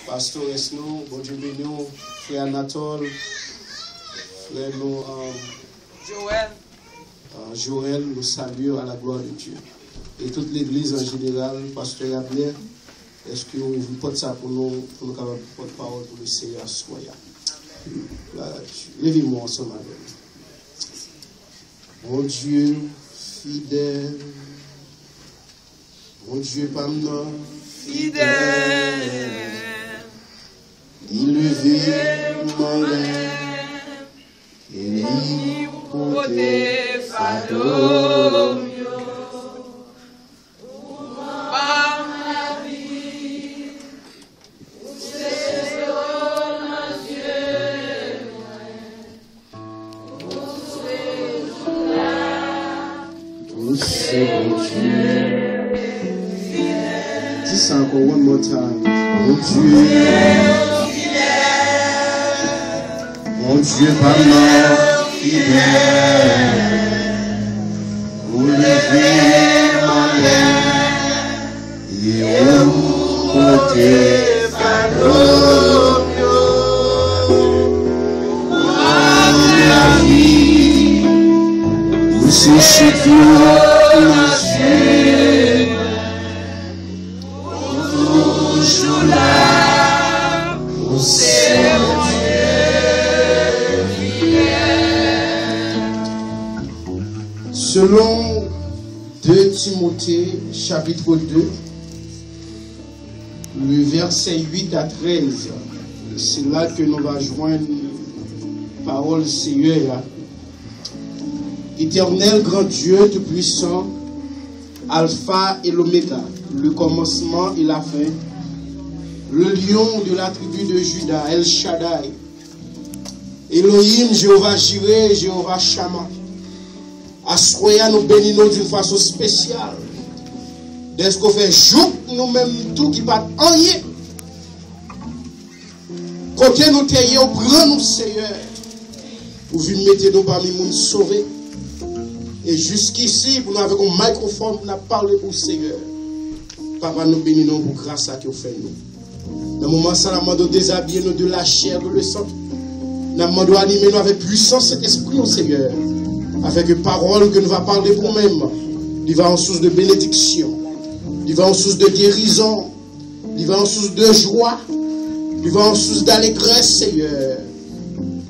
Pasteur Esno, bon Dieu béni, frère Anatole, frère nous, Joël, nous saluons à la gloire de Dieu. Et toute l'église en général, Pasteur Gabriel, est-ce que vous portez ça pour nous capables de porter parole pour le Seigneur soya? Levez-moi ensemble avec nous. Mon Dieu fidèle, mon Dieu pardon, fidèle, il levait mon lèvre et il portait fardeau. Dis ça encore one more time. Mon Dieu fidèle, mon Dieu pardon fidèle, vous levez mon lèvre et vous portez fardeau. La vie, vous séchez tout. Selon 2 Timothée chapitre 2, le verset 8 à 13, c'est là que nous allons joindre parole Seigneur. Éternel grand Dieu tout-puissant, Alpha et l'Oméga, le commencement et la fin, le lion de la tribu de Juda, El Shaddai, Elohim, Jéhovah Jireh, Jéhovah Shammah. Assoya nous bénissons d'une façon spéciale. Dès qu'on fait jour, nous-mêmes tout qui pas en rien. Côté nous taillons, prends nous Seigneur, pour venir mettre nous parmi nous sauver. Et jusqu'ici, pour nous avec un microphone, pour nous parler pour le Seigneur. Papa, nous bénissons pour grâce à qui vous faites nous. Dans le moment où nous demandons de déshabiller nous de la chair, de le sang. Nous demandons d'animer nous avec puissance cet esprit, au Seigneur. Avec une parole que nous va parler pour nous-mêmes. Il va en source de bénédiction. Il va en source de guérison. Il va en source de joie. Il va en source d'allégresse, Seigneur.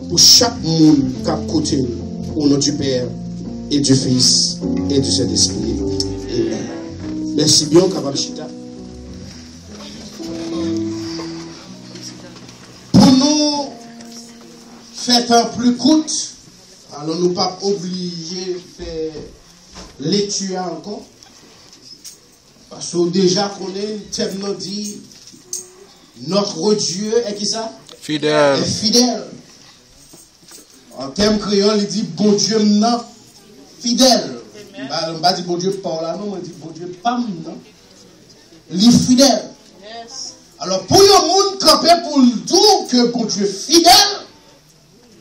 Pour chaque monde qui a côté nous. Au nom du Père et du Fils et du Saint-Esprit. Amen. Merci bien, Kabalchita. Pour nous faire un plus court, alors nous ne pas obligés de faire lecture encore. Parce que déjà qu'on est, thème nous dit, notre Dieu est qui ça? Fidèle. Est fidèle. En termes créole, il dit bon Dieu non fidèle. On ne va pas dire bon Dieu pas là, non, on dit bon Dieu pas non. Il est fidèle. Alors pour le monde camper pour le dire que bon Dieu fidèle,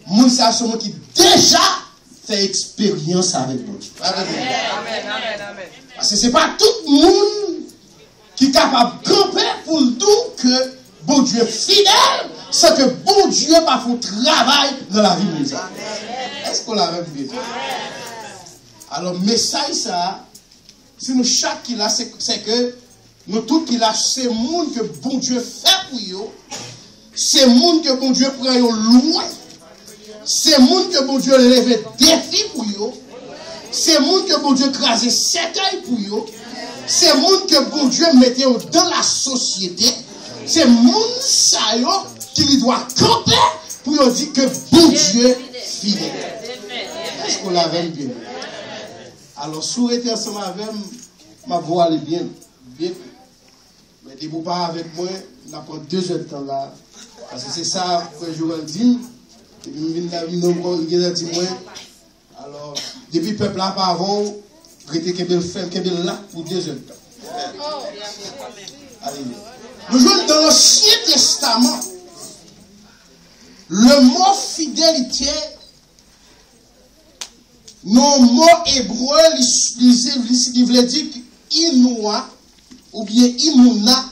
moun c'est celui qui déjà fait expérience avec bon Dieu. Amen. Parce que ce n'est pas tout le monde qui est capable de camper pour le dire que bon Dieu est fidèle, c'est que bon Dieu va faire travail dans la vie de nous. Est-ce qu'on l'a même vu? Alors, le message, ça, si nous chaque qui l'a, c'est que nous tous qui l'a, c'est le monde que bon Dieu fait pour eux, c'est le monde que bon Dieu prend loin, c'est le monde que bon Dieu lève défi pour eux, c'est le monde que bon Dieu crase cercueil pour eux, c'est le monde que bon Dieu mette dans la société, c'est le monde ça qui doit camper pour dire que bon Dieu est fidèle. Est-ce qu'on l'a bien? Alors, si vous êtes ensemble avec ma voix, elle est bien. Mais si vous pas avec moi, on prend 2 heures de temps là. Parce que c'est ça que je vous dis. Et puis, je viens de moi. Alors, depuis le peuple là, par avant, je vais faire là pour 2 heures de temps. Alléluia. Nous jouons dans l'Ancien Testament. Le mot fidélité, nos mots hébreux, il veut dire inoua ou bien imuna.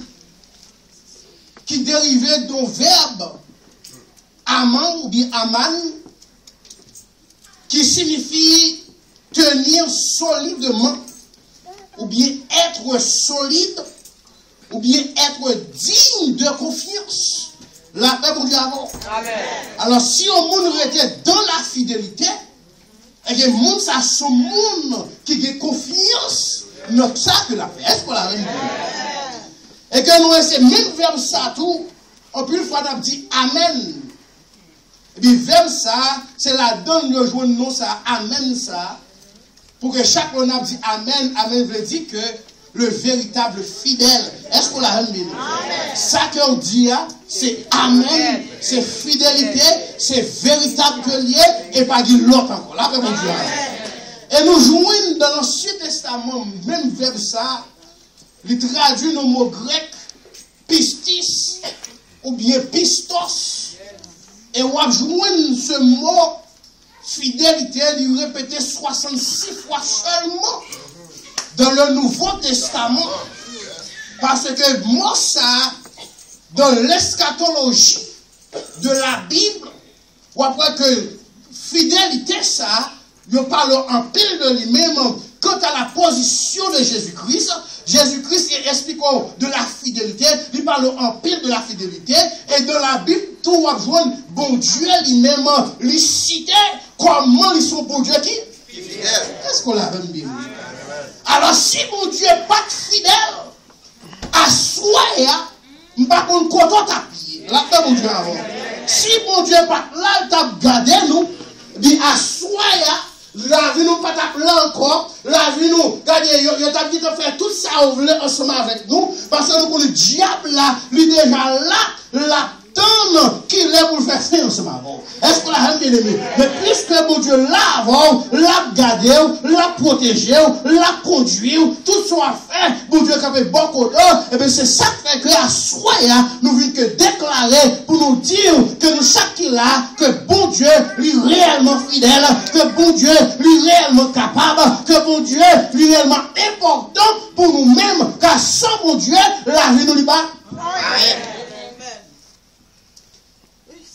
qui dérivait d'un verbe aman ou bien aman, qui signifie tenir solidement, ou bien être solide, ou bien être digne de confiance. La paix pour Dieu avant. Alors si on monde était dans la fidélité, et que monde ça son monde qui a confiance, notre ça que la paix, est-ce qu'on la réunit? Et que nous c'est même verbe ça tout, en plus fois on a dit amen. Et puis verbe ça, c'est la donne de jouer non ça, amen ça. Pour que chaque fois on a dit amen, amen veut dire que le véritable fidèle. Est-ce qu'on l'a remis? Ça qu'on dit, c'est amen, c'est fidélité, c'est véritable que lié et pas dit l'autre encore. Là, mon Dieu. Et nous jouons dans l'Ancien Testament, même verbe ça, il traduit nos mots grecs, pistis, ou bien pistos. Et on joue ce mot fidélité, il répétait 66 fois seulement dans le Nouveau Testament. Parce que moi, ça, dans l'eschatologie de la Bible, ou après que fidélité, ça, je parle en pile de lui-même quant à la position de Jésus-Christ. Jésus-Christ explique de la fidélité, il parle en pile de la fidélité, et dans la Bible, tout va jouer, bon Dieu lui-même, lui citer comment ils sont bon Dieu qui? Est-ce qu'on l'a même bien? Alors si mon Dieu n'est pas fidèle, à soi, je ne sais pas qu'on content à pied. Là, mon Dieu avant. Si mon Dieu n'est pas là, il t'a gardé nous, dit à soi, la vie nous pas là encore, la vie nous, regardez, il t'a dit de faire tout ça ensemble avec nous, parce que nous connaissons le diable là, il est déjà là, la donne qu'il est pour le faire faire ensemble avant. Est-ce qu'on l'a bien aimé? Mais puisque mon Dieu l'a avant, l'a gardé, l'a protégé, l'a conduit, tout soit fait, mon Dieu qui a fait beaucoup d'heures, et bien c'est ça qui fait que à soi, nous venons que déclarer pour nous dire que nous chaque là, que bon Dieu lui est réellement fidèle, que bon Dieu lui est réellement capable, que bon Dieu lui est réellement important pour nous-mêmes, car sans bon Dieu, la vie nous n'est pas.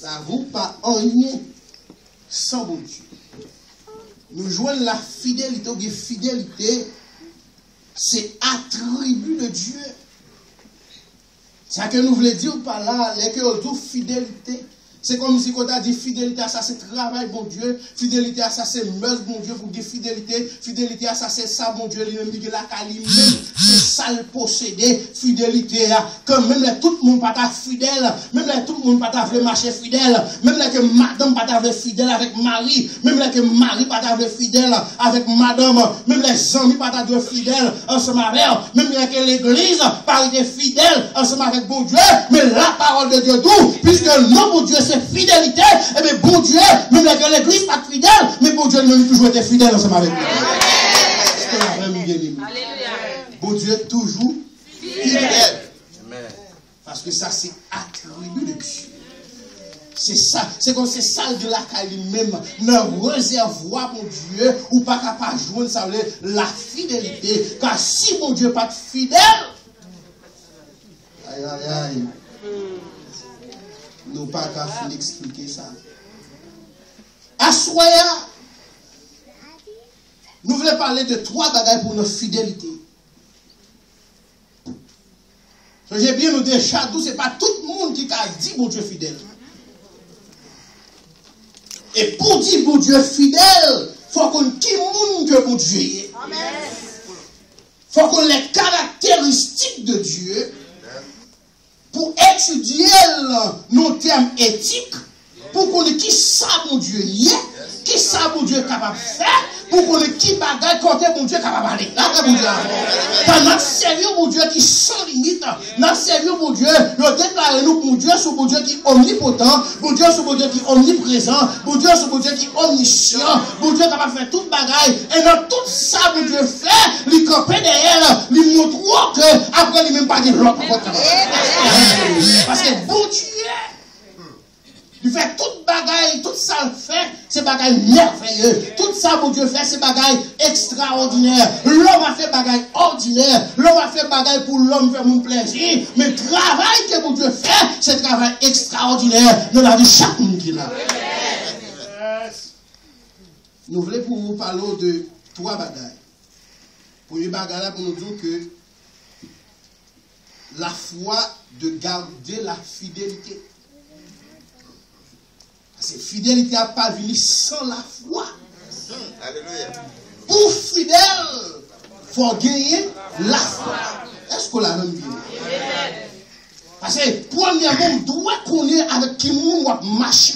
Ça vaut pas rien sans bon Dieu. Nous jouons la fidélité, ou bien fidélité, c'est attribut de Dieu. C'est ce que nous voulons dire par là, les que nous fidélité. C'est comme si on a dit fidélité à ça, c'est travail, bon Dieu. Fidélité à ça, c'est meuse, bon Dieu, pour dire fidélité. Fidélité à ça, c'est ça, bon Dieu, lui-même, dit la qualité, c'est ça le posséder. Fidélité, quand même tout le monde pas fidèle, même tout le monde pas veut marcher fidèle, même que madame pas veut fidèle avec mari, même que mari pas veut fidèle avec madame, même les amis pas veut fidèle ensemble avec, même que l'église pas été fidèle ensemble avec bon Dieu, mais la parole de Dieu tout, puisque non, bon Dieu, c'est fidélité, et bien bon Dieu, même que l'église pas fidèle, mais bon Dieu nous toujours été fidèle ensemble avec nous. Bon Dieu est toujours fidèle. Parce que ça c'est attribut de Dieu. C'est ça, c'est comme c'est ça de la qualité même, dans réservoir mon Dieu, ou pas capable de jouer ça la fidélité. Car si mon Dieu n'est pas fidèle, aïe aïe aïe. Nous pas qu'à expliquer ça. À Soya, nous voulons parler de 3 bagages pour notre fidélité. J'ai bien nous déjà tout, ce n'est pas tout le monde qui a dit bon Dieu fidèle. Et pour dire bon Dieu fidèle, il faut qu'on qui monde que bon Dieu est. Il faut qu'on les caractéristiques de Dieu. Pour étudier nos termes éthiques, pour qu'on ait qui ça mon Dieu y est, qui ça mon Dieu est capable de faire, pour qu'on ait qui bagaille côté mon Dieu est capable d'aller. Là, mon Dieu, dans notre sérieux mon Dieu qui sans limite, notre sérieux mon Dieu, nous déclarons nous mon Dieu sur mon Dieu qui est omnipotent, mon Dieu sur mon Dieu qui est omniprésent, mon Dieu sur mon Dieu qui est omniscient, mon Dieu capable de faire toute bagaille, et dans tout ça mon Dieu fait, lui camper derrière, lui montre que après lui même pas de l'autre. Parce que bon Dieu, il fait toute bagaille, tout ça le fait, c'est bagaille merveilleux. Tout ça, mon Dieu fait, c'est bagaille extraordinaire. L'homme a fait bagaille ordinaire. L'homme a fait bagaille pour l'homme faire mon plaisir. Mais le travail que mon Dieu fait, ce travail extraordinaire dans la vie de chaque monde qui est là. Nous voulons pour vous parler de 3 bagages. Premier bagage là pour nous dire que la foi de garder la fidélité. Parce que fidélité n'a pas venu sans la foi. Alléluia. Pour fidèle, il faut gagner la foi. Est-ce qu'on l'a même bien? Parce que premièrement, on doit connaître avec qui monde va marcher.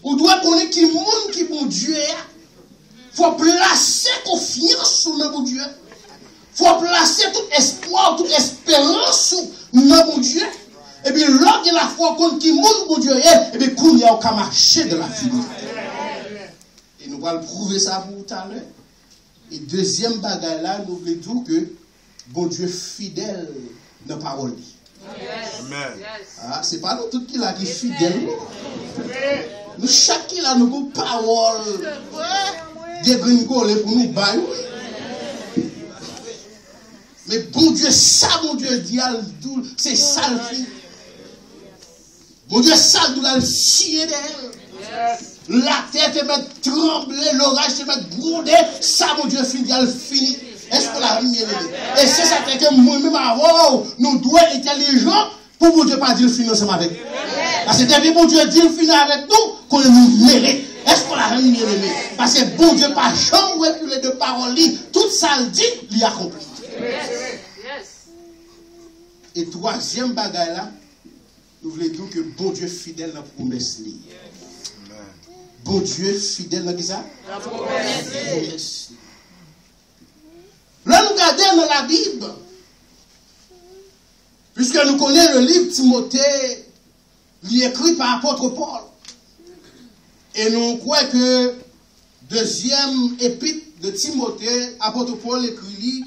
On doit connaître qui monde qui bon Dieu est. Il faut placer confiance sur le bon Dieu. Il faut placer tout espoir, toute espérance sur le bon Dieu. Et puis, lors de la foi contre qui monde bon Dieu est, et puis, qu'on y a aucun marché de la fidélité. Et nous allons prouver ça pour tout à l'heure. Et deuxième bagaille là, nous voulons dire que bon Dieu fidèle dans la parole. Amen. Ah, c'est pas nous tous qui là qui fidèles. Nous chaque qui là nous avons parole dégringolée pour nous bailler. Mais bon Dieu, ça, bon Dieu, dit, c'est ça le fait. Bon Dieu, ça, nous l'a scié d'elle. La terre te met trembler, l'orage te met gronder. Ça, mon Dieu, fini. Est-ce que la vie est levée? Et c'est ça que moi-même, nous devons être intelligents pour mon Dieu pas dire le fin ensemble avec nous. Parce que depuis mon Dieu dit le fin avec nous, qu'on nous mérite. Est-ce que la vie est levée? Parce que bon Dieu, pas jamais reculer de paroles, tout ça le dit, il accomplit. Et troisième bagaille là, nous voulons dire que bon Dieu fidèle dans la promesse. Bon Dieu fidèle dans ça? La promesse. Là, nous regardons dans la Bible, puisque nous connaissons le livre Timothée, il est écrit par l'apôtre Paul. Et nous croyons que deuxième épître de Timothée, l'apôtre Paul écrit,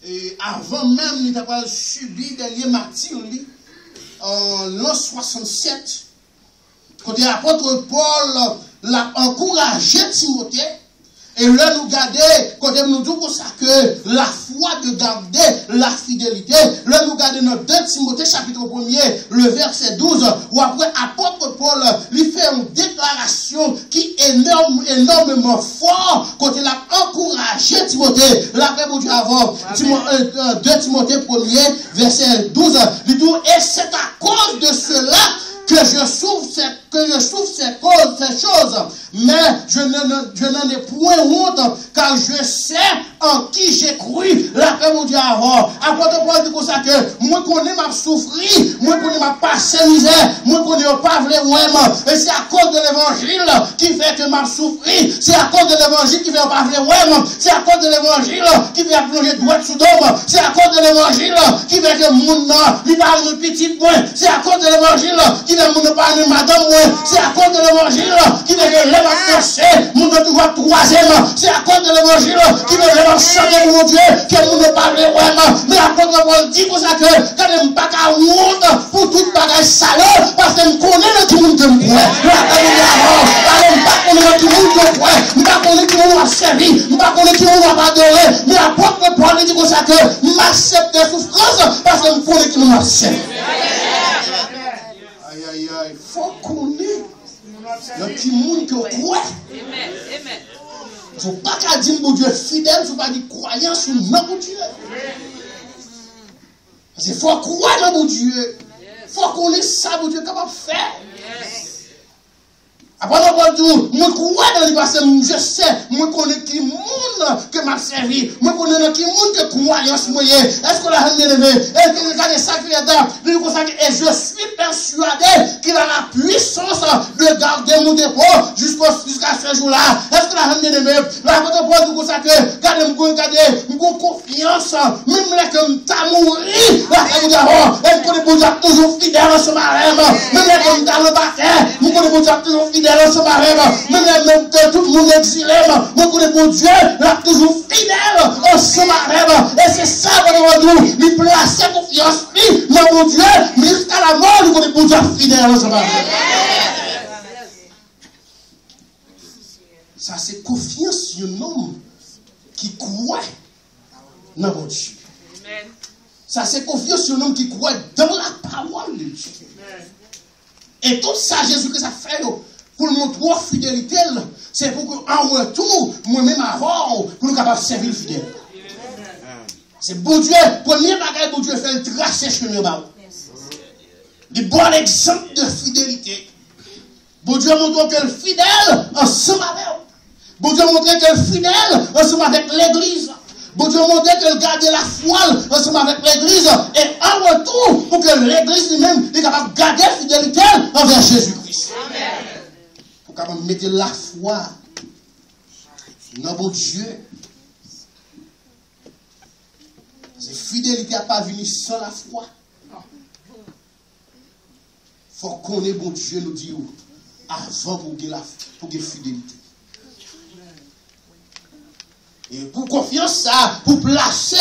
et avant même il n'a subi des liens martyrs en l'an 67, quand l'apôtre Paul l'a encouragé Timothée. Et là, nous garder, quand nous disons comme ça que la foi de garder la fidélité, là, nous gardons dans 2 Timothée, chapitre 1er, le verset 12, où après, apôtre Paul, lui fait une déclaration qui est énormément fort, quand il a encouragé Timothée. Là, après, mon Dieu, avant, 2 Timothée 1er, verset 12, il dit, et c'est à cause de cela que je souffre ces choses, mais je n'en ai point honte, car je sais en qui j'ai cru, l'après mon Dieu avant. Apôtre Paul dit comme ça que, moi connais ma souffrir, moi connais ma passé misère, moi connais pas vrai vraiment, et c'est à cause de l'évangile qui fait que ma souffrir, c'est à cause de l'évangile qui fait pas vrai vraiment, c'est à cause de l'évangile qui fait plonger droit sous d'homme, c'est à cause de l'évangile qui fait que mon nom, il parle de petit point, c'est à cause de l'évangile qui fait que mon parle de madame moins, c'est à cause de l'évangile qui fait que l'homme a pensé, mon nom toujours troisième, c'est à cause de l'évangile qui fait que l'homme chanter mon Dieu, que mon nom parle vraiment, mais l'apôtre Paul dit pour ça que, quand je ne pas qu'à honte pour toute bagage sale, parce que je connais tout le monde de moi, je ne pas connaître tout le monde de moi, je ne pas connaître tout le monde à servir, je ne pas connaître tout le monde à adorer, mais l'apôtre Paul dit pour ça que, je m'accepte des souffrances, parce que je connais tout le monde à servir. Aïe, aïe, aïe, il faut connaître le petit monde que vous croyez. Il ne faut pas qu'à dire mon Dieu fidèle, il ne faut pas dire croyance sur mon Dieu. Parce qu'il faut croire dans mon Dieu. Il faut connaître ça, mon Dieu, comment faire. Après, on va dire, moi, crois dans le passé, je sais, moi, connais qui monde que m'a servi, moi, connais qui monde que croyance moyen. Est-ce qu'on l'a relevé? Est-ce que regardez ça qui est là? Et je suis persuadé qu'il a la puissance de garder mon dépôt jusqu'à ce jour-là. Est-ce qu'on l'a relevé? La photo pour dire ça que, regardez, mon confiance, même là que t'as mouru, là, vous d'abord, est-ce qu'on est toujours fidèle en ce marin, même là que t'as le baptême, vous connaissez toujours fidèle. Même que tout le monde exilé, moi connais mon Dieu, là toujours fidèle en ce matin. Et c'est ça qu'on va dire, il place confiance dans mon Dieu, mais jusqu'à la mort, nous connaissons mon Dieu fidèle en ce matin. Ça c'est confiance sur un homme qui croit dans mon Dieu. Ça c'est confiance sur un homme qui croit dans la parole de Dieu. Jésus-Christ. Et tout ça, Jésus-Christ a fait pour nous montrer fidélité. C'est pour qu'en retour, moi-même avant, pour nous capables de servir le fidèle. C'est bon Dieu, premier bagage pour Dieu fait le tracer chemin bas. Le bon exemple de fidélité. Bon Dieu montre que le fidèle ensemble avec vous. Bon Dieu montre que le fidèle ensemble avec l'église. Bon Dieu montre que le garde la foi ensemble avec l'église. Et en retour, pour que l'église lui-même est capable de garder la fidélité envers Jésus-Christ. Pour capable mettre la foi dans bon Dieu. La fidélité n'a pas venu sans la foi. Il faut qu'on ait bon Dieu nous dit avant pour que fidélité. Et pour confiance ça, pour placer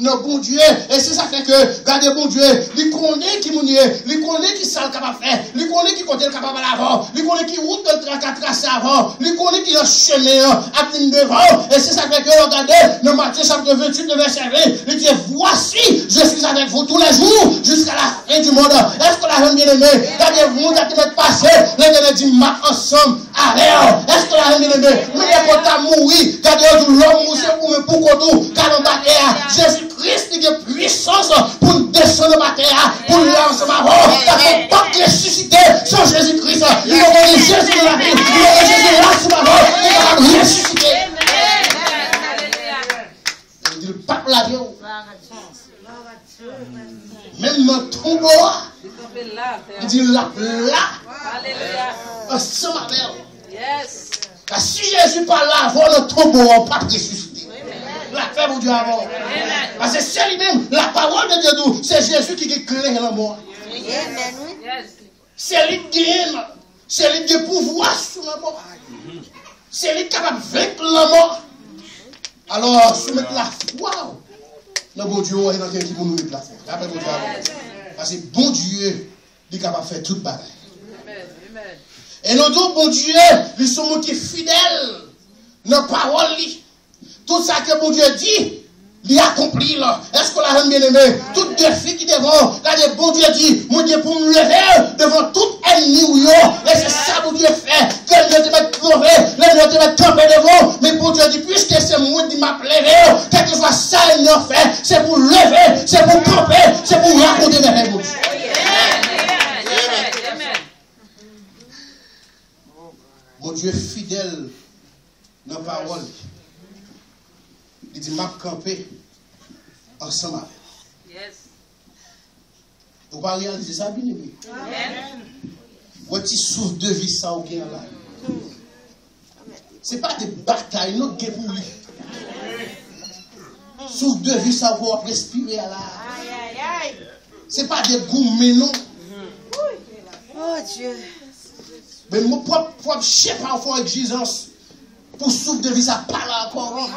le bon Dieu, et c'est ça fait que, regardez bon Dieu, il connaît qui mounier, il connaît qui ça le capable faire, il connaît qui côté le capable à l'avant, il connaît qui route le tracer avant, il connaît qui le chemin à venir devant, et c'est ça fait que, regardez, le Matthieu chapitre 28, le verset 20, il dit, voici, je suis avec vous tous les jours, jusqu'à la fin du monde. Est-ce que la reine bien-aimée, regardez, vous, qui êtes passé, l'éternel dit, marche ensemble, allez, est-ce que la reine bien-aimée, nous, quand t'as mouru, regardez, l'homme, c'est pour me pour car Jésus-Christ il a puissance pour descendre dans la terre, pour lancer ma voix. Il ne peut pas ressusciter sans Jésus-Christ. Il a donné Jésus de la vie. Il a donné Jésus là sur ma voix. Il va ressusciter. Il dit le pape la vie. Même dans le tombeau, il dit là. Ensemble avec vous. Car si Jésus parle là avant le tombeau, on ne peut pas ressusciter. La paix pour Dieu avant. Parce que c'est lui-même, la parole de Dieu, c'est Jésus qui éclaire la mort. C'est lui qui aime. C'est lui qui a pouvoir sur la mort. C'est lui qui est capable de vaincre la mort. Alors, soumettre la foi. Le bon Dieu, il y a quelqu'un qui peut nous mettre la foi. La paix pour Dieu avant. Parce que bon Dieu, il est capable de faire toute bagaille. Et nous disons, bon Dieu, ils sont qui fidèles. Nos paroles, tout ça que bon Dieu dit, il accomplit là. Est-ce que la reine bien-aimée, tout défi qui devant, quand bon Dieu dit, mon Dieu pour me lever devant tout ennemi, et c'est ça bon Dieu fait. Que Dieu te mette crevé, Dieu te mette camper devant, mais bon Dieu dit, puisque c'est moi qui m'a levé, quel que soit ça, il m'a fait, c'est pour lever, c'est pour camper, c'est pour raconter vers mon Dieu. Mon Dieu fidèle dans la parole. Il dit, m'a campé ensemble avec. Yes. Vous ne pouvez pas réaliser ça, bien aimé. Vous petit souffle de vie, ça, ou bien là. Ce n'est pas des batailles, non, qui pour lui. Souffle de vie, ça, vous respirer là. Ce n'est pas des goûts, mais non. Oh Dieu. Mais mon propre chef a fait exigence pour souffle de vie, ça parle encore.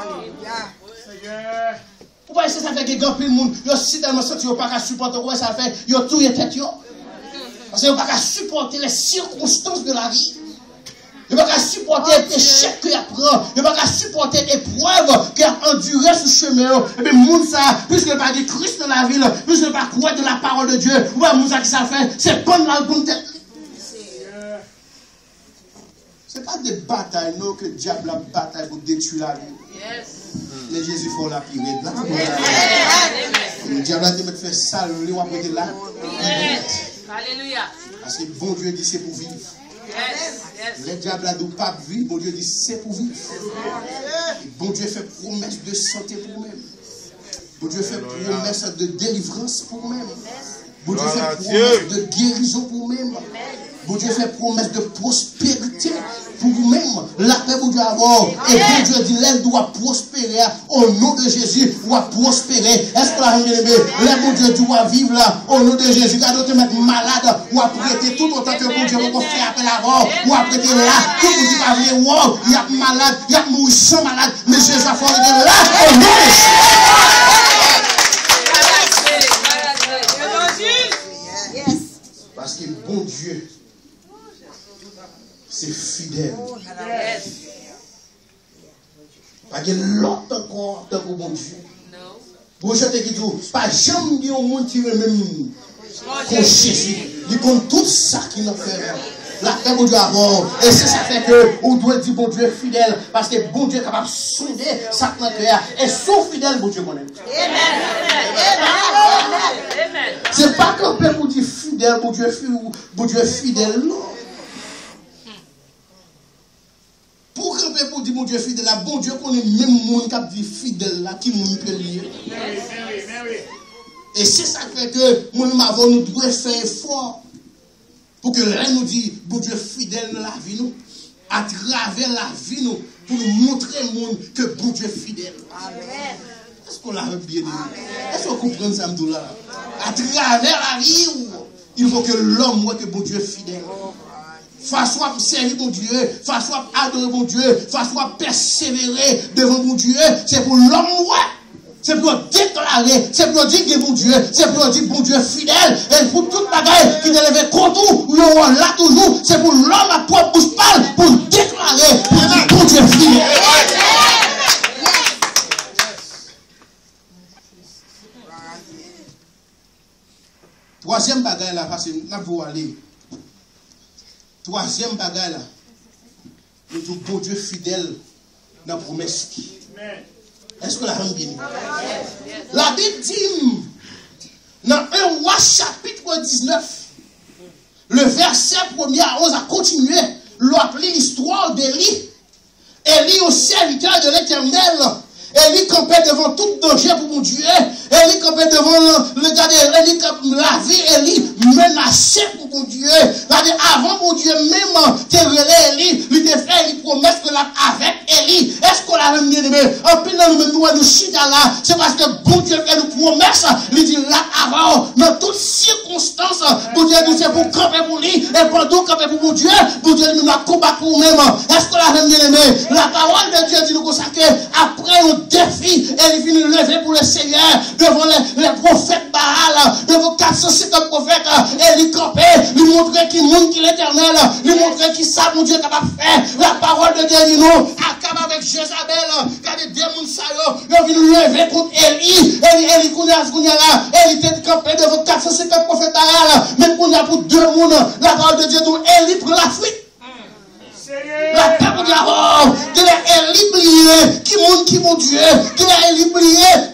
Pourquoi est-ce que ça fait que grand plus de monde, yo si tellement senti yo pas qu'à supporter quoi ça fait, yo tout y tête yo. Parce que yo pas qu'à supporter les circonstances de la vie. Yo pas qu'à supporter l'échec qu'il apprend, yo pas qu'à supporter l'épreuve qu'il a enduré sur le chemin. Et puis monde ça, puisque pas de Christ dans la ville, puisque pas croire de la parole de Dieu, ouais monde ça qui ça fait, c'est prendre la bonne tête. C'est pas des batailles, non, que le diable a bataille pour détruire la vie. Yes. Mais Jésus faut la pire. Le diable a dit de faire ça, le roi peut là. Alléluia. Parce que bon Dieu dit c'est pour vivre. Yes. Le diable a dit pas vivre, bon Dieu dit c'est pour vivre. Et bon Dieu fait promesse de santé pour nous-mêmes. Bon Dieu fait promesse de délivrance pour nous-mêmes. Bon Dieu fait promesse de guérison pour nous-mêmes. Bon Dieu fait promesse de prospérité pour vous-même. La paix pour Dieu avoir. Et bon Dieu dit, l'aile doit prospérer. Au nom de Jésus, doit prospérer. Est-ce que la bien aimée, l'aile bon Dieu doit vivre là. Au nom de Jésus, quand on te met malade, ou à prêter tout autant que bon Dieu va faire appel à vous. Ou à prêter là, tout le monde qui va venir, wow, il y a malade, il y a mourir sans malade. Mais Jésus a fait là. Au nom de Jésus. Parce que bon Dieu, c'est fidèle. Pas de l'autre encore tant que bon Dieu. Vous chantez qui dit, pas jamais dit au monde qui même comme Jésus. Il compte tout ça qui nous fait. La paix, bon Dieu, avant. Et c'est ça fait que on doit dire, bon Dieu, fidèle. Parce que bon Dieu est capable de sonder ça dans le cœur. Et son fidèle, bon Dieu, connaît. Amen. C'est pas qu'on peut vous dire fidèle, bon Dieu fidèle, non. Pour qu'on peut vous dire, bon Dieu fidèle, là, bon Dieu connaît même monde qui dit fidèle, là, qui nous peut lier. Et c'est ça qui fait que nous devons faire effort. Pour que l'un nous dise, bon Dieu fidèle dans la vie, nous, à travers la vie, nous, pour nous montrer au monde que bon Dieu fidèle. Amen. Est-ce qu'on l'a bien dit? Est-ce qu'on comprend ça, là? À travers la vie, il faut que l'homme voit que bon Dieu fidèle. Façon à servir mon Dieu, façon à adorer mon Dieu, façon à persévérer devant mon Dieu, c'est pour l'homme voir. C'est pour déclarer, c'est pour dire que bon Dieu, c'est pour dire bon Dieu fidèle, et pour toute bagaille qui est levé contre nous, là toujours, c'est pour l'homme à propre bouche parle, pour déclarer, pour dire bon Dieu fidèle. Troisième bagaille là, parce que là vous allez. Troisième bagaille là, nous disons bon Dieu fidèle dans la promesse. Est-ce que la femme bien? La Bible dit, dans 1 Roi chapitre 19, le verset 1er à 11 a continué, l'appeler l'histoire d'Élie. Élie au serviteur de l'Éternel. Élie campait devant tout danger pour mon Dieu. Élie campait devant le gars Élie, la vie Élie menacée pour mon Dieu. Avant mon Dieu même, t'es relé Élie, lui te fait une promesse que là avec Élie. Est-ce qu'on l'a même bien aimé? En plus, nous chita là, c'est parce que bon Dieu fait une promesse, lui dit là avant, dans toutes circonstances, bon Dieu nous c'est pour camper pour lui, et pendant camper pour mon Dieu, bon Dieu nous a combattu pour nous-mêmes. Est-ce qu'on l'a même bien aimé? La parole de Dieu dit nous comme ça que après un défi, elle est venue lever pour le Seigneur devant les prophètes Baal, devant 450 prophètes, elle est campée, lui montrer qui monde qui l'éternel, lui montrer qui ça mon Dieu capable de faire. La parole de Dieu dit nous, accabe avec Jézabel, car les démons ça ils ont venu lever contre Élie, Élie était campée devant 450 prophètes Baal, mais pour deux mondes, la parole de Dieu dit Élie prend la fuite. La table de la mort, qu'il a élibré, qui monte qui mon Dieu, qu'il a élibré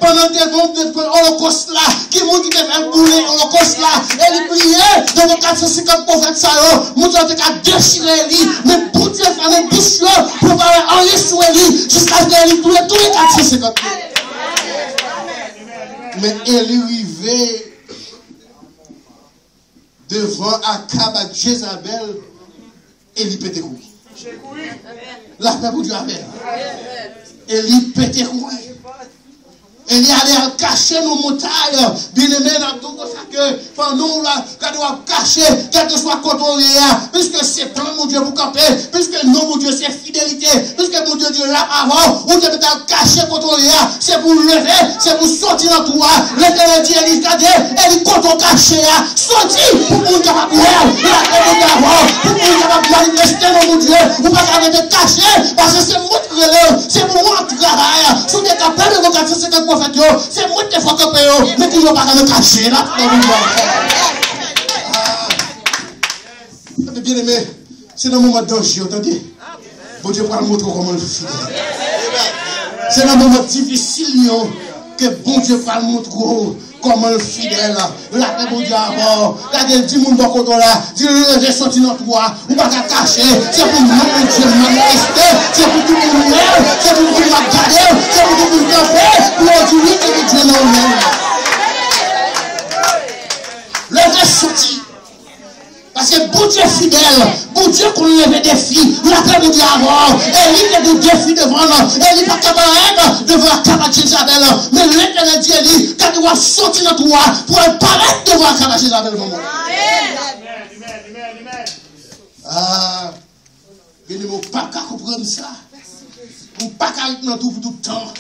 pendant que l'Holocauste là, qui monte qui fait bouler l'Holocauste là, élibré devant 450 prophètes ça, mon Dieu a déchiré Élie, mais pour Dieu faire une bouche pour parler en lui sur Élie, jusqu'à ce qu'Élie tous les 450. Mais Élie arrivait devant Akab à Jézabel, Élie pétait couille. La paix pour Dieu avec. Élie pétait couille. Élie allait cacher nos montagnes. Bien aimé dans tout ça que pendant là, quand on va cacher, quel que soit contrôlé, puisque c'est plan mon Dieu pour camper, puisque non mon Dieu c'est fidélité, puisque mon Dieu dit là avant, on devait cacher contrôlé, c'est pour lever, c'est pour sortir dans toi. L'Éternel dit Élie, Élie quand on caché, sorti pour qu'on capable la paix de d'avant, pour qu'on capable manifester mon Dieu, ou pas arrêter de cacher, parce que c'est moi qui c'est pour moi qui travaille. Si tu es capable de 450 prophètes, c'est moi qui fais camper, mais toujours pas me cacher là. Bien aimé, c'est dans le moment de danger, entendez? Bon Dieu va nous montrer comment le faire. C'est dans le moment difficile que bon Dieu va nous montrer comment le fidèle. La paix bon Dieu avant. Regardez, dis mon bon côté là, dis le j'ai sorti dans toi, ou pas qu'à cacher. C'est pour nous, mon Dieu, manifester. C'est pour tout le monde, c'est pour tout le monde garder, c'est pour tout le monde faire. Pour dire oui, que Dieu nous aime. Le vrai sorti. Parce que bon Dieu fidèle, bon Dieu qu'on lève des défis, la paix de Dieu avant, Élie a des défis devant nous, Élie pas capable devant Akab Jézabel, mais l'Éternel dit Élie, quand tu vas sortir de toi, pour apparaître devant Akab Jézabel. Ah, il ne faut pas comprendre ça. Ou pas qu'à être dans tout pour tout le temps.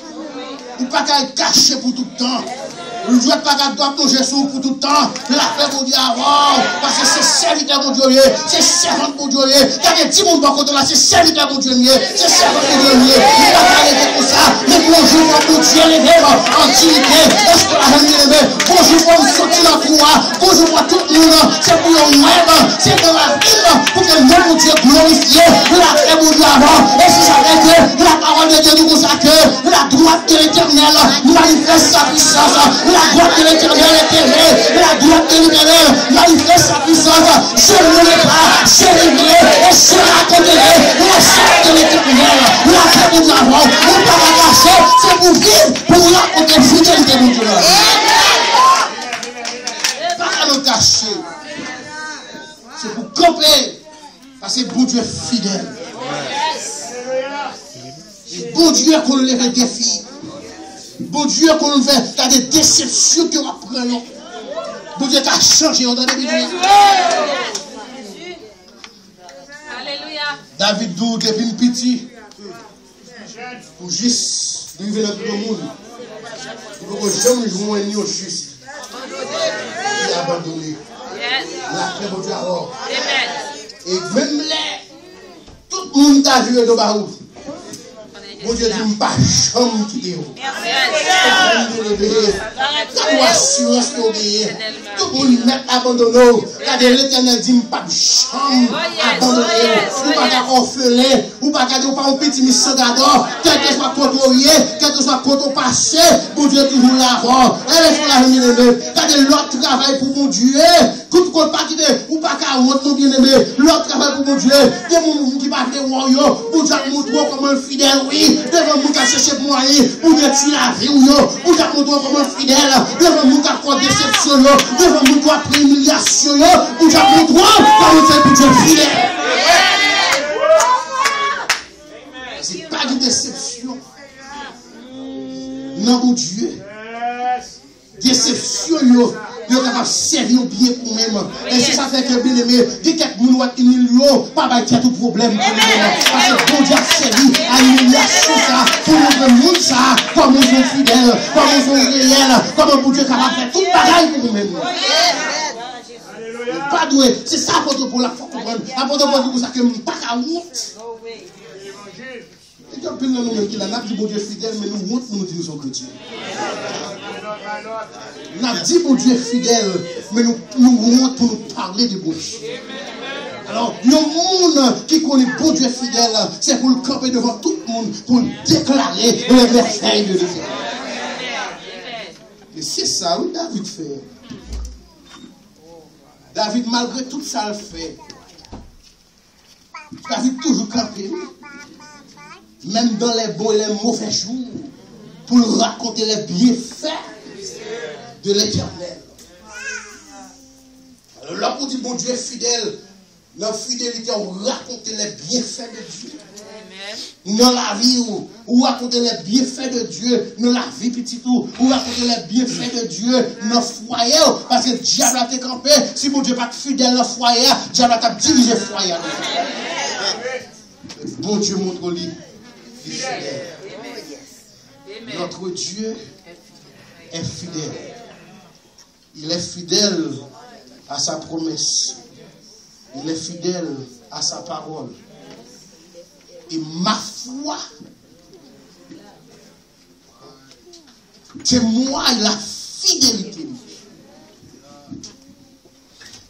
Ou pas qu'à être caché pour tout le temps. Ou pas qu'à doit plonger sur pour tout le temps. La paix pour Dieu avant. Parce que c'est serviteur pour Dieu, c'est servant pour Dieu. Quand il dit mon bon côté là, c'est serviteur pour Dieu, c'est servant pour Dieu. Il va pas arrêter pour ça. Mais bonjour pour Dieu, les verts, antiquité. Est-ce que la famille est bonjour pour me sortir dans le couloir. Bonjour pour tout le monde. C'est pour le web, c'est dans la ville, pour que le nom de Dieu glorifié, la paix pour Dieu avant. Et si ça fait que la parole de Dieu nous consacre, la droite de l'éternel manifeste sa puissance, la droite de l'éternel est terrée, la droite de l'éternel manifeste sa puissance. Je ne voulais pas, je réglerai et je raconterai la sorte de l'éternel, la paix pour Dieu avant. On pas la cacher, c'est pour vivre, pour raconter fidélité de Dieu. Pas à le cacher. C'est pour camper. Parce que bon Dieu est fidèle. Et bon Dieu qu'on lève des défis. Bon Dieu qu'on fait. T'as des déceptions que vous prenez. Bon Dieu t'a changé. On a des Alléluia. David Dou, depuis une petit. Pour juste vivre dans le monde. Pour que jamais joindre au juste. Il a abandonné. La paix pour Dieu alors. Et même là, tout le monde t'a vu de Baou. Mon Dieu dit, pas chambre qui est où. La assurance qui obéit. Tout le monde met abandonné. Car l'Éternel dit, pas chambre abandonné. Ou pas qu'à orphelin. Ou pas qu'à un petit mission d'ador. Quel que soit côté, quel que soit côté passé. Mon Dieu toujours là-bas. Elle est la famille. Car l'autre travail pour mon Dieu. Tout compte pas quitter. Ou pas qu'à mon bien-aimé. L'autre travail pour mon Dieu. Des gens qui parlent de royaume. Pour dire comment un fidèle, oui. Devant nous qui chercher moyen pour détruire la vie ou pour dire comme un fidèle. Devant nous qui a déception. Devant nous qui a pris humiliation. Pour dire comme on fait pour Dieu fidèle. C'est pas de déception. Non, mon Dieu. Déception, yo capable de servir bien pour même. Et si ça fait que bien aimé, il y a quelques gens qui ont pas de tout problème. Parce que bon Dieu a servi à l'humiliation ça, pour le monde ça, comme ils sont fidèles, comme ils sont réels, comme bon Dieu est capable de faire tout pareil pour nous-mêmes. Pas doué, c'est ça pour la foi comprendre. Apôtre pour ça que pas qu'à honte. Et puis nous même qui la n'a dit bon Dieu fidèle, mais nous honte pour nous dire nous sommes chrétiens. Nous avons dit bon Dieu fidèle, mais nous honte pour nous parler de bon Dieu. Alors, le monde qui connaît bon Dieu fidèle, c'est pour le camper devant tout le monde, pour déclarer les merveilles de Dieu. Et c'est ça où David fait. David, malgré tout ça, le fait. David toujours campé. Même dans les bons et les mauvais jours, pour raconter les bienfaits de l'Éternel. Alors là, pour dire bon Dieu est fidèle, dans la fidélité, on raconte les bienfaits de Dieu. Dans la vie, ou raconter les bienfaits de Dieu, dans la vie petite, ou raconter les bienfaits de Dieu dans le foyer, parce que diable a été campé, si mon Dieu n'est pas fidèle dans le foyer, diable a dirigé le foyer. Bon Dieu montre lui. Notre Dieu est fidèle. Il est fidèle à sa promesse. Il est fidèle à sa parole. Et ma foi témoigne la fidélité.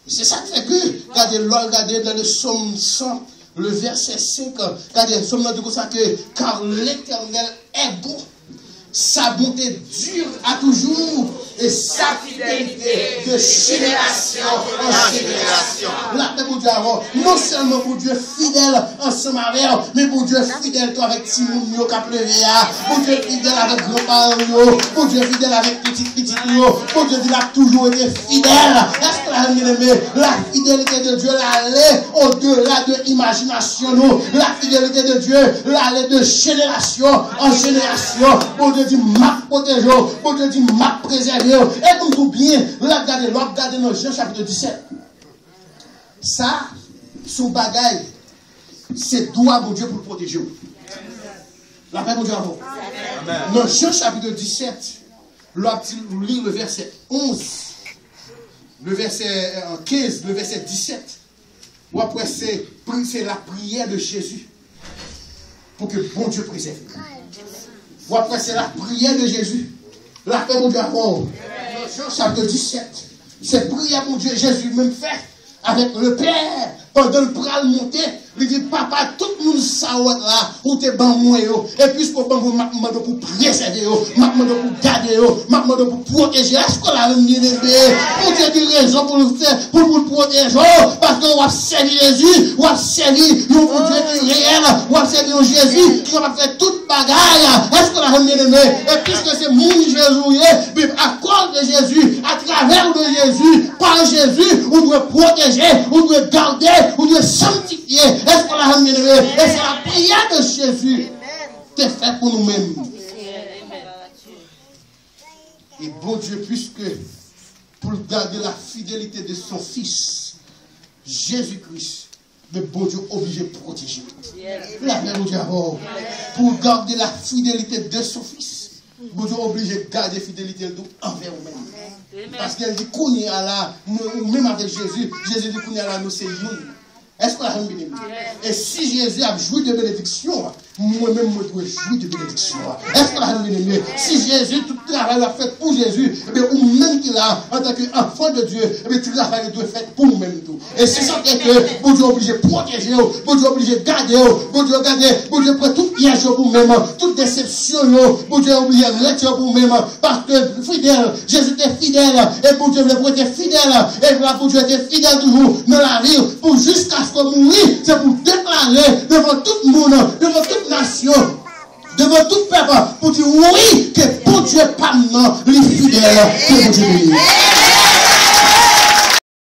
C'est ça qui fait que, regardez dans le psaume 100, le verset 5, regardez, le psaume 1 dit ça que, car l'Éternel est bon, sa bonté dure à toujours, et sa fidélité de génération en génération. La paix pour Dieu avant, non seulement pour Dieu fidèle ensemble avec, mais pour Dieu fidèle toi avec Timon qui a pleuré, pour Dieu fidèle avec grand-parents, pour Dieu fidèle avec petit, pour Dieu il a toujours été fidèle. Est-ce que la fidélité de Dieu l'allait au-delà de l'imagination, la fidélité de Dieu l'allait de génération en génération. Pour Dieu dit m'a protégé, pour Dieu dit m'a préservé. Et donc tout bien, regardez dans Jean chapitre 17. Ça, son bagage, c'est droit pour Dieu pour le protéger. La paix pour Dieu avant. Dans Jean chapitre 17, l'autre lit le verset 11. le verset 15, le verset 17, ou après c'est la prière de Jésus pour que bon Dieu préserve. Ou après c'est la prière de Jésus. La paix mon Dieu avant. Jean chapitre 17. C'est prière mon Dieu, Jésus même fait avec le Père. Pendant le bras monté, il dit, papa, tout le monde s'arrête là, où t'es ban moi, et puis pour préserver, pour garder, pour protéger. Est-ce qu'on a bien aimé? Pour te dire raison pour le faire, pour nous protéger, parce qu'on va servir Jésus, on va servir mon Dieu qui est réel, on va servir Jésus qui va faire toute bagaille. Est-ce qu'on a bien aimé? Et puisque c'est mon Jésus, mais à cause de Jésus, à travers de Jésus, par Jésus, on doit protéger, on doit garder, on doit sanctifier. Est-ce qu'on a bien aimé? Et c'est la prière de Jésus qui est faite pour nous-mêmes. Et bon Dieu, puisque pour garder la fidélité de son Fils, Jésus-Christ, le bon Dieu obligé de protéger. Pour garder la fidélité de son Fils, bon Dieu obligé de garder la fidélité envers nous-mêmes. Parce qu'elle dit qu'on est là, même avec Jésus, Jésus dit qu'on est là, nous c'est nous. Est-ce qu'on a bien aimé? Et si Jésus a joué de bénédiction, moi-même, je dois jouir de bénédiction. Est-ce qu'on a bien aimé? Si Jésus, tout le travail l'a fait pour Jésus, ou même qu'il a, en tant qu'enfant de Dieu, tout le travail doit être fait pour nous-mêmes. Et c'est ça que bon Dieu est obligé de protéger, bon Dieu est obligé de garder, bon Dieu bon Dieu prend tout piège pour nous-mêmes, toute déception, bon Dieu est obligé de retirer pour nous-mêmes, parce que fidèle, Jésus était fidèle, et bon Dieu était fidèle, et là, bon Dieu était fidèle toujours dans la vie, pour jusqu'à ce qu'on mourir, c'est pour déclarer devant tout le monde, devant toute nation, devant tout peuple, pour dire oui, que bon Dieu pas maintenant, les fidèles, que bon Dieu bénisse.